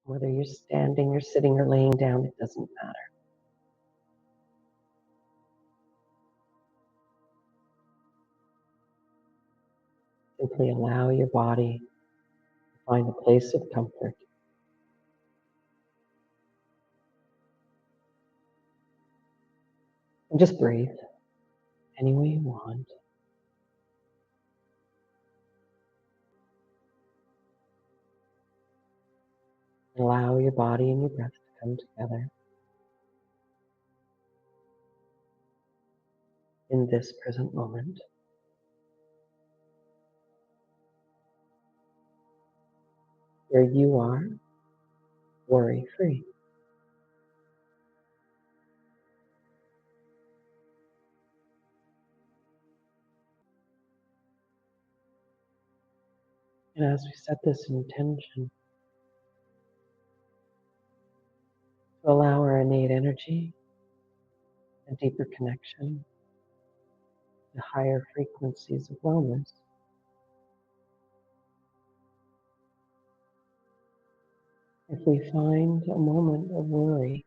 Whether you're standing or sitting or laying down, it doesn't matter. Simply allow your body to find a place of comfort. And just breathe any way you want. Allow your body and your breath to come together in this present moment. Where you are worry-free. And as we set this intention to allow our innate energy a deeper connection to higher frequencies of wellness, if we find a moment of worry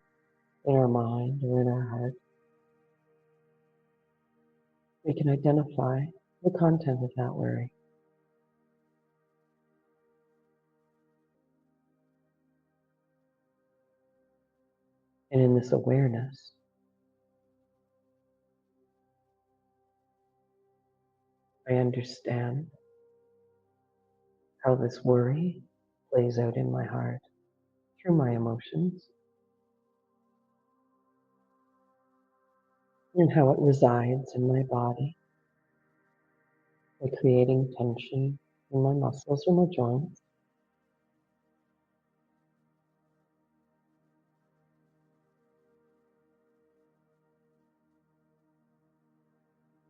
in our mind or in our heart, we can identify the content of that worry. And in this awareness, I understand how this worry plays out in my heart through my emotions and how it resides in my body by creating tension in my muscles or my joints.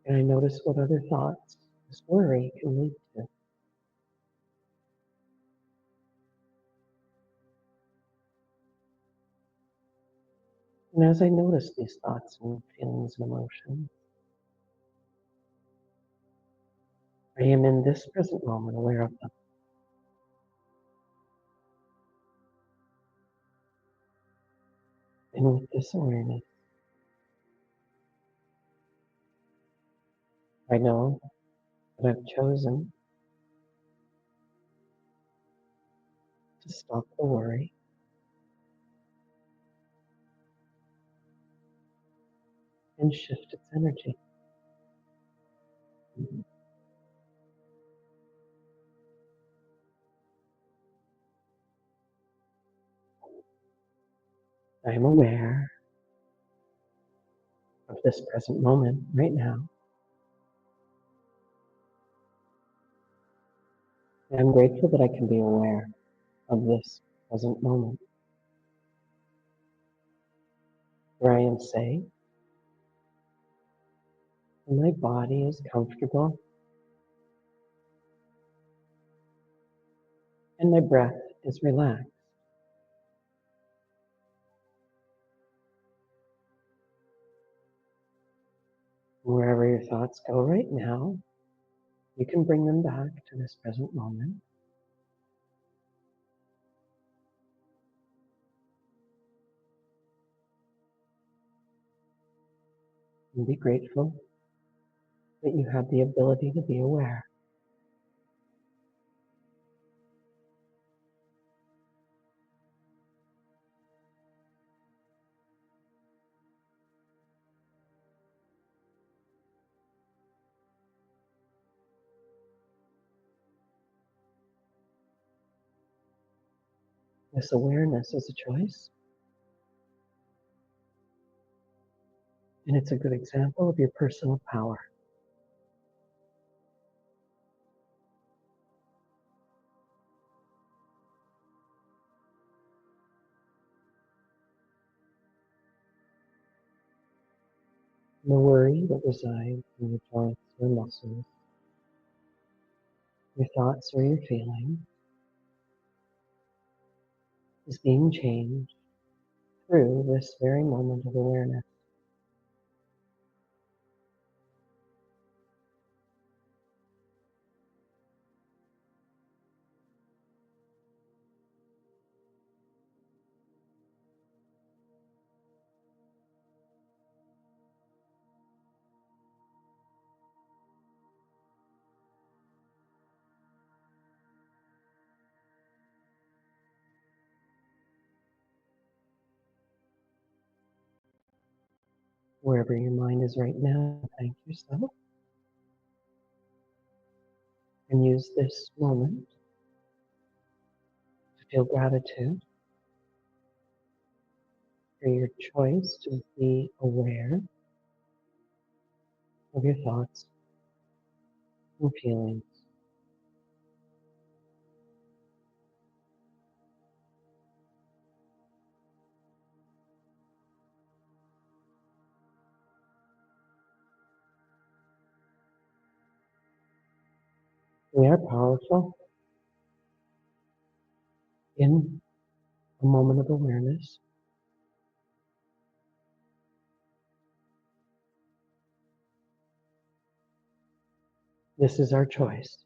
And I notice what other thoughts this worry can lead to. And as I notice these thoughts and feelings and emotions, I am in this present moment aware of them. And with this awareness, I know that I've chosen to stop the worry and shift its energy. I am aware of this present moment right now. And I'm grateful that I can be aware of this present moment where I am safe and my body is comfortable and my breath is relaxed. Wherever your thoughts go right now, you can bring them back to this present moment. And be grateful that you have the ability to be aware. This awareness is a choice, and it's a good example of your personal power. The worry that resides in your joints or muscles, your thoughts or your feelings, is being changed through this very moment of awareness. Wherever your mind is right now, thank yourself and use this moment to feel gratitude for your choice to be aware of your thoughts and feelings. We are powerful in a moment of awareness. This is our choice.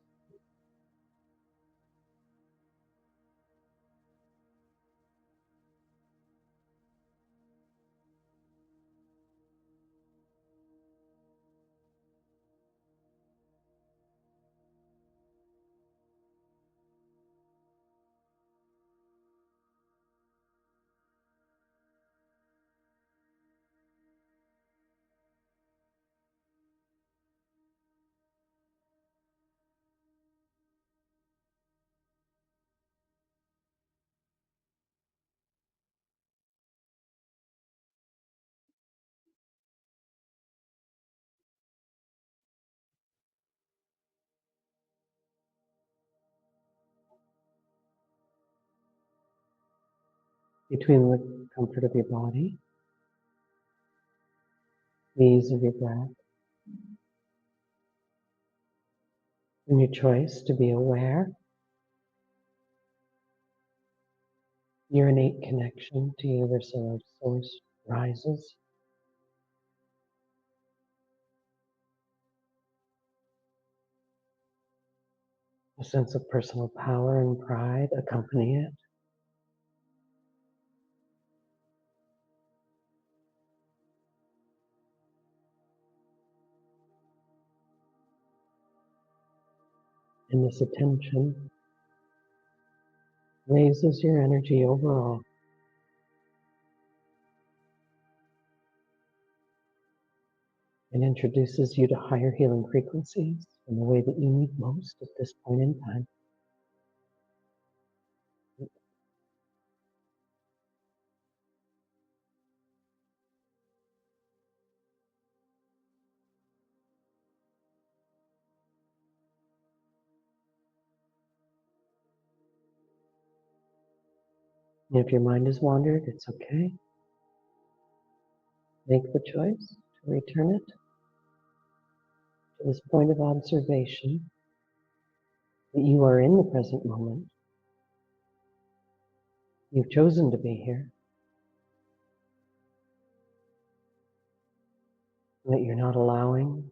Between the comfort of your body, the ease of your breath, and your choice to be aware, your innate connection to universal source rises. A sense of personal power and pride accompany it. And this attention raises your energy overall and introduces you to higher healing frequencies in the way that you need most at this point in time. And if your mind has wandered, it's okay. Make the choice to return it to this point of observation that you are in the present moment. You've chosen to be here, and that you're not allowing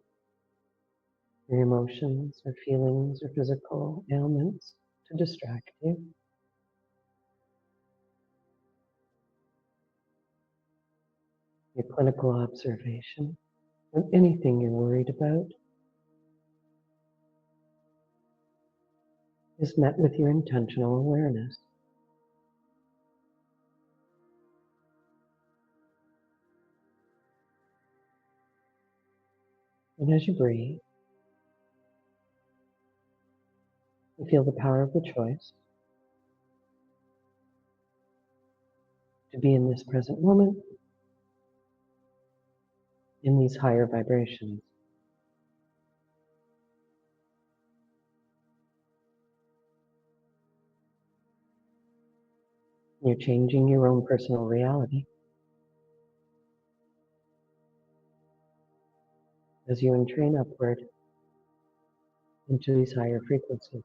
your emotions or feelings or physical ailments to distract you. Your clinical observation of anything you're worried about is met with your intentional awareness. And as you breathe, you feel the power of the choice to be in this present moment, in these higher vibrations. You're changing your own personal reality as you entrain upward into these higher frequencies.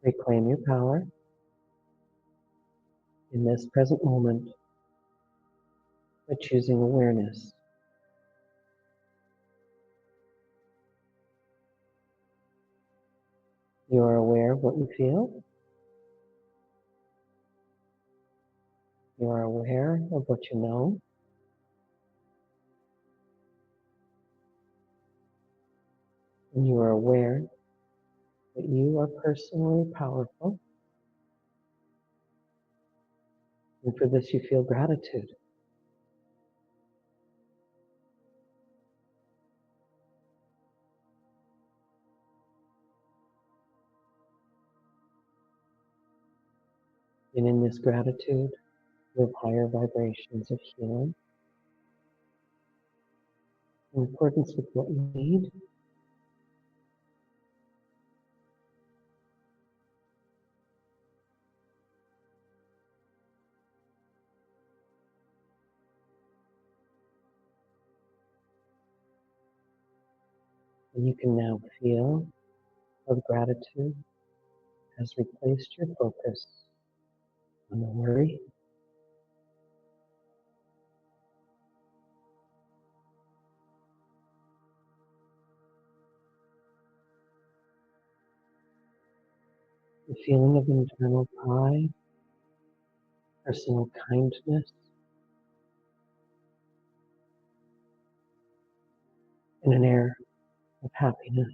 Reclaim your power in this present moment by choosing awareness. You are aware of what you feel. You are aware of what you know. And you are aware that you are personally powerful. And for this, you feel gratitude. And in this gratitude, live higher vibrations of healing in accordance with what you need. And you can now feel how gratitude has replaced your focus on the worry, the feeling of internal pride, personal kindness, and an air of happiness.